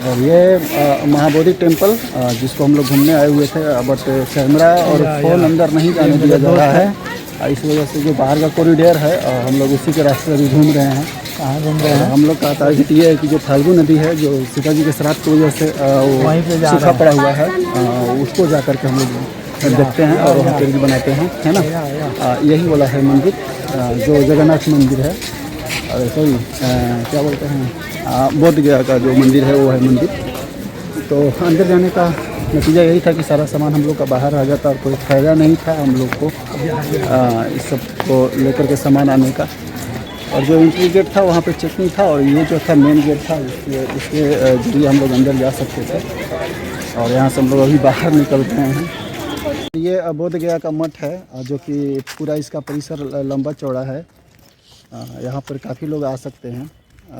और ये महाबोधि टेम्पल जिसको हम लोग घूमने आए हुए थे, बट कैमरा और फ़ोन अंदर नहीं जाने दिया जा रहा है। इस वजह से जो बाहर का कॉरिडोर है हम लोग उसी के रास्ते अभी घूम रहे हैं। कहाँ घूम रहे हैं? हम लोग का टारगेट ये है कि जो फाल्गु नदी है जो सीता जी के श्राप की वजह से वहीं पे जा सूखा पड़ा हुआ है, उसको जा करके हम लोग देखते हैं और वहाँ पे रील बनाते हैं, है ना। यही वाला है मंदिर जो जगन्नाथ मंदिर है, और सॉरी क्या बोलते हैं बोध गया का जो मंदिर है वो है मंदिर। तो अंदर जाने का नतीजा यही था कि सारा सामान हम लोग का बाहर आ जाता और कोई फ़ायदा नहीं था हम लोग को इस सब को लेकर के सामान आने का। और जो एंट्री गेट था वहाँ पे चेकिंग था, और ये जो था मेन गेट था इसके जरिए हम लोग अंदर जा सकते थे। और यहाँ से हम लोग अभी बाहर निकल रहे हैं। ये बोध गया का मठ है जो कि पूरा इसका परिसर लंबा चौड़ा है। यहाँ पर काफ़ी लोग आ सकते हैं,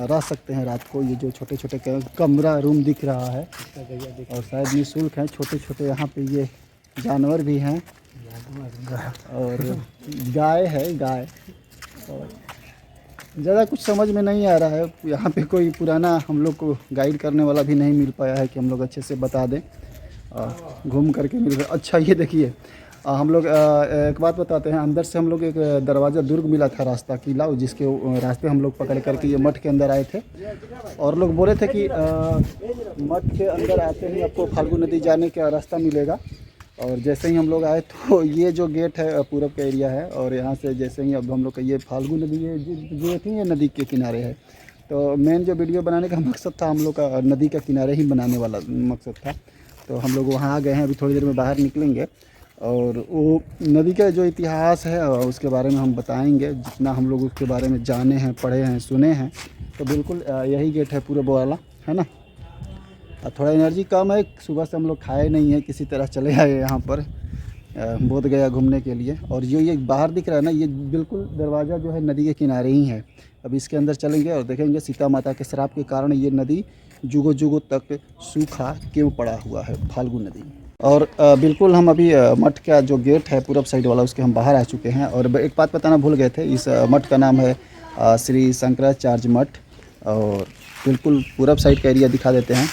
रह सकते हैं रात को। ये जो छोटे छोटे कमरा रूम दिख रहा है और शायद निःशुल्क हैं। छोटे छोटे यहाँ पे ये जानवर भी हैं और गाय है, गाय। और ज़्यादा कुछ समझ में नहीं आ रहा है, यहाँ पे कोई पुराना हम लोग को गाइड करने वाला भी नहीं मिल पाया है कि हम लोग अच्छे से बता दें। घूम करके मिल गया। अच्छा ये देखिए हम लोग एक बात बताते हैं, अंदर से हम लोग एक दरवाज़ा दुर्ग मिला था, रास्ता किला, जिसके रास्ते हम लोग पकड़ करके ये मठ के अंदर आए थे। और लोग बोले थे कि मठ के अंदर आते ही आपको फाल्गु नदी जाने का रास्ता मिलेगा। और जैसे ही हम लोग आए तो ये जो गेट है पूरब का एरिया है, और यहाँ से जैसे ही अब हम लोग का ये फाल्गु नदी है जो थी ये नदी के किनारे है। तो मेन जो वीडियो बनाने का मकसद था हम लोग का नदी का किनारे ही बनाने वाला मकसद था। तो हम लोग वहाँ आ गए हैं, अभी थोड़ी देर में बाहर निकलेंगे और वो नदी का जो इतिहास है उसके बारे में हम बताएंगे, जितना हम लोग उसके बारे में जाने हैं, पढ़े हैं, सुने हैं। तो बिल्कुल यही गेट है पूरब वाला, है ना। थोड़ा एनर्जी कम है, सुबह से हम लोग खाए नहीं है, किसी तरह चले आए यहाँ पर बोध गया घूमने के लिए। और जो ये बाहर दिख रहा है ना, ये बिल्कुल दरवाज़ा जो है नदी के किनारे ही है। अब इसके अंदर चलेंगे और देखेंगे सीता माता के श्राप के कारण ये नदी जुगों जुगों तक सूखा क्यों पड़ा हुआ है, फाल्गु नदी। और बिल्कुल हम अभी मठ का जो गेट है पूरब साइड वाला उसके हम बाहर आ चुके हैं। और एक बात बताना भूल गए थे, इस मठ का नाम है श्री शंकराचार्य मठ। और बिल्कुल पूरब साइड का एरिया दिखा देते हैं।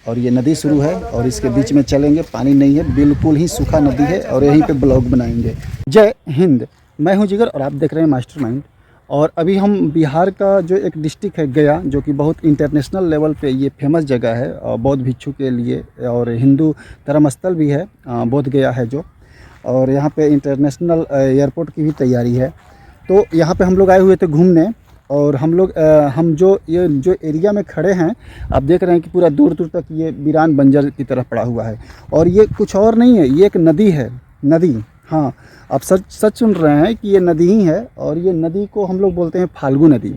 और ये नदी शुरू है और इसके बीच में चलेंगे, पानी नहीं है, बिल्कुल ही सूखा नदी है और यहीं पे ब्लॉग बनाएंगे। जय हिंद, मैं हूं जिगर और आप देख रहे हैं मास्टरमाइंड। और अभी हम बिहार का जो एक डिस्ट्रिक्ट है गया, जो कि बहुत इंटरनेशनल लेवल पे ये फेमस जगह है बौद्ध भिक्षु के लिए, और हिंदू धर्मस्थल भी है बोध गया है जो। और यहाँ पे इंटरनेशनल एयरपोर्ट की भी तैयारी है। तो यहाँ पे हम लोग आए हुए थे घूमने। और हम लोग हम जो ये जो एरिया में खड़े हैं आप देख रहे हैं कि पूरा दूर दूर तक ये वीरान बंजर की तरफ पड़ा हुआ है। और ये कुछ और नहीं है, ये एक नदी है, नदी। हाँ, आप सच सुन रहे हैं कि ये नदी ही है। और ये नदी को हम लोग बोलते हैं फाल्गु नदी।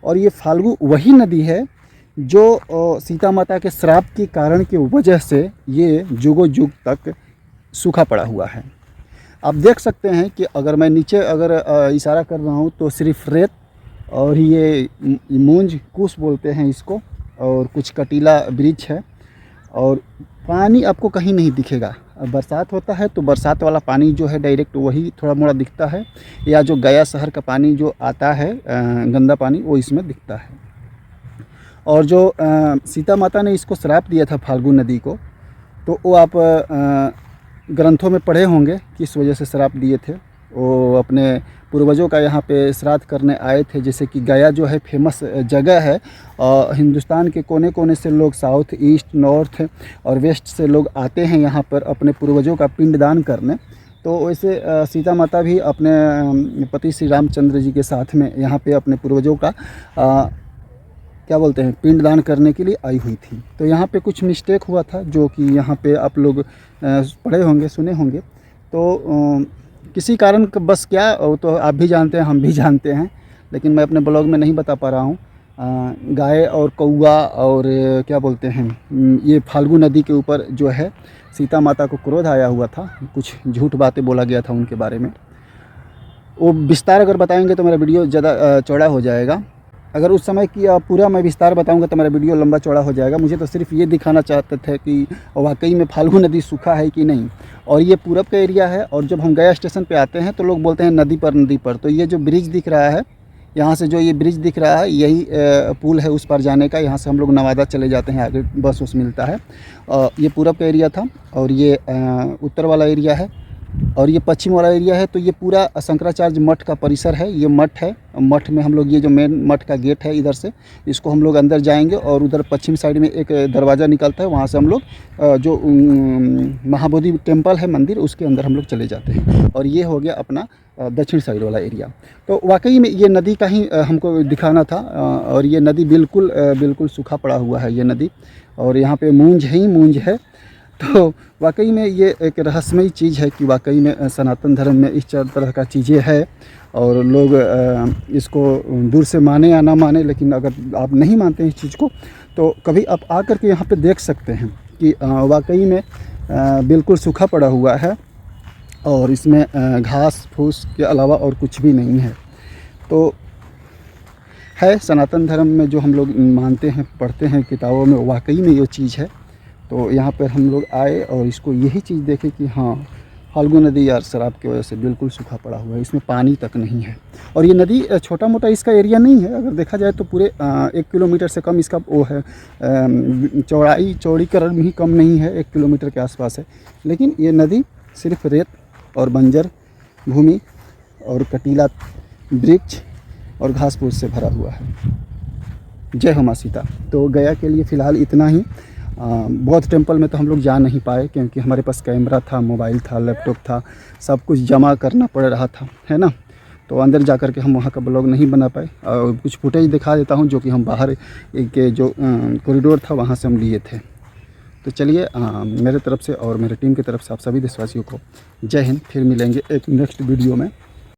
और ये फाल्गु वही नदी है जो सीता माता के श्राप के कारण की वजह से ये जुगों जुग तक सूखा पड़ा हुआ है। आप देख सकते हैं कि अगर मैं नीचे अगर इशारा कर रहा हूँ तो सिर्फ रेत और ये मूंज कुश बोलते हैं इसको, और कुछ कटीला वृक्ष है। और पानी आपको कहीं नहीं दिखेगा। बरसात होता है तो बरसात वाला पानी जो है डायरेक्ट वही थोड़ा मोड़ा दिखता है, या जो गया शहर का पानी जो आता है गंदा पानी वो इसमें दिखता है। और जो सीता माता ने इसको श्राप दिया था फाल्गु नदी को, तो वो आप ग्रंथों में पढ़े होंगे किस वजह से श्राप दिए थे। वो अपने पूर्वजों का यहाँ पे श्राद्ध करने आए थे। जैसे कि गया जो है फेमस जगह है, हिंदुस्तान के कोने कोने से लोग साउथ ईस्ट नॉर्थ और वेस्ट से लोग आते हैं यहाँ पर अपने पूर्वजों का पिंडदान करने। तो वैसे सीता माता भी अपने पति श्री रामचंद्र जी के साथ में यहाँ पे अपने पूर्वजों का क्या बोलते हैं पिंडदान करने के लिए आई हुई थी। तो यहाँ पे कुछ मिस्टेक हुआ था जो कि यहाँ पे आप लोग पढ़े होंगे, सुने होंगे। तो किसी कारण बस क्या, वो तो आप भी जानते हैं, हम भी जानते हैं, लेकिन मैं अपने ब्लॉग में नहीं बता पा रहा हूँ। गाय और कौआ और क्या बोलते हैं ये फाल्गु नदी के ऊपर जो है सीता माता को क्रोध आया हुआ था, कुछ झूठ बातें बोला गया था उनके बारे में। वो विस्तार अगर बताएंगे तो मेरा वीडियो ज़्यादा चौड़ा हो जाएगा। अगर उस समय की पूरा मैं विस्तार बताऊंगा तो मेरा वीडियो लंबा चौड़ा हो जाएगा। मुझे तो सिर्फ ये दिखाना चाहते थे कि वाकई में फाल्गु नदी सूखा है कि नहीं। और ये पूरब का एरिया है, और जब हम गया स्टेशन पे आते हैं तो लोग बोलते हैं नदी पर नदी पर। तो ये जो ब्रिज दिख रहा है यहाँ से जो ये ब्रिज दिख रहा है यही पुल है उस पार जाने का। यहाँ से हम लोग नवादा चले जाते हैं, आगे बस उस मिलता है। ये पूरब का एरिया था और ये उत्तर वाला एरिया है और ये पश्चिम वाला एरिया है। तो ये पूरा शंकराचार्य मठ का परिसर है। ये मठ है, मठ में हम लोग ये जो मेन मठ का गेट है इधर से, इसको हम लोग अंदर जाएंगे और उधर पश्चिम साइड में एक दरवाज़ा निकलता है, वहाँ से हम लोग जो महाबोधि टेम्पल है मंदिर, उसके अंदर हम लोग चले जाते हैं। और ये हो गया अपना दक्षिण साइड वाला एरिया। तो वाकई में ये नदी का ही हमको दिखाना था। और ये नदी बिल्कुल सूखा पड़ा हुआ है ये नदी, और यहाँ पे मूंज ही मूंज है। तो वाकई में ये एक रहस्यमयी चीज़ है कि वाकई में सनातन धर्म में इस तरह का चीज़ें है और लोग इसको दूर से माने या ना माने, लेकिन अगर आप नहीं मानते हैं इस चीज़ को तो कभी आप आकर के यहाँ पे देख सकते हैं कि वाकई में बिल्कुल सूखा पड़ा हुआ है और इसमें घास फूस के अलावा और कुछ भी नहीं है। तो है सनातन धर्म में जो हम लोग मानते हैं, पढ़ते हैं किताबों में, वाकई में ये चीज़ है। तो यहाँ पर हम लोग आए और इसको यही चीज़ देखे कि हाँ, फाल्गु नदी यार शराब की वजह से बिल्कुल सूखा पड़ा हुआ है, इसमें पानी तक नहीं है। और ये नदी छोटा मोटा इसका एरिया नहीं है, अगर देखा जाए तो पूरे 1 किलोमीटर से कम इसका वो है, चौड़ीकरण भी कम नहीं है, 1 किलोमीटर के आसपास है। लेकिन ये नदी सिर्फ रेत और बंजर भूमि और कटीला वृक्ष और घास फूस से भरा हुआ है। जय हो माँ सीता। तो गया के लिए फ़िलहाल इतना ही। बौद्ध टेम्पल में तो हम लोग जा नहीं पाए क्योंकि हमारे पास कैमरा था, मोबाइल था, लैपटॉप था, सब कुछ जमा करना पड़ रहा था, है ना। तो अंदर जा कर के हम वहाँ का ब्लॉग नहीं बना पाए। और कुछ फुटेज दिखा देता हूँ जो कि हम बाहर के जो कॉरिडोर था वहाँ से हम लिए थे। तो चलिए, मेरे तरफ से और मेरे टीम की तरफ से आप सभी देशवासियों को जय हिंद। फिर मिलेंगे एक नेक्स्ट वीडियो में।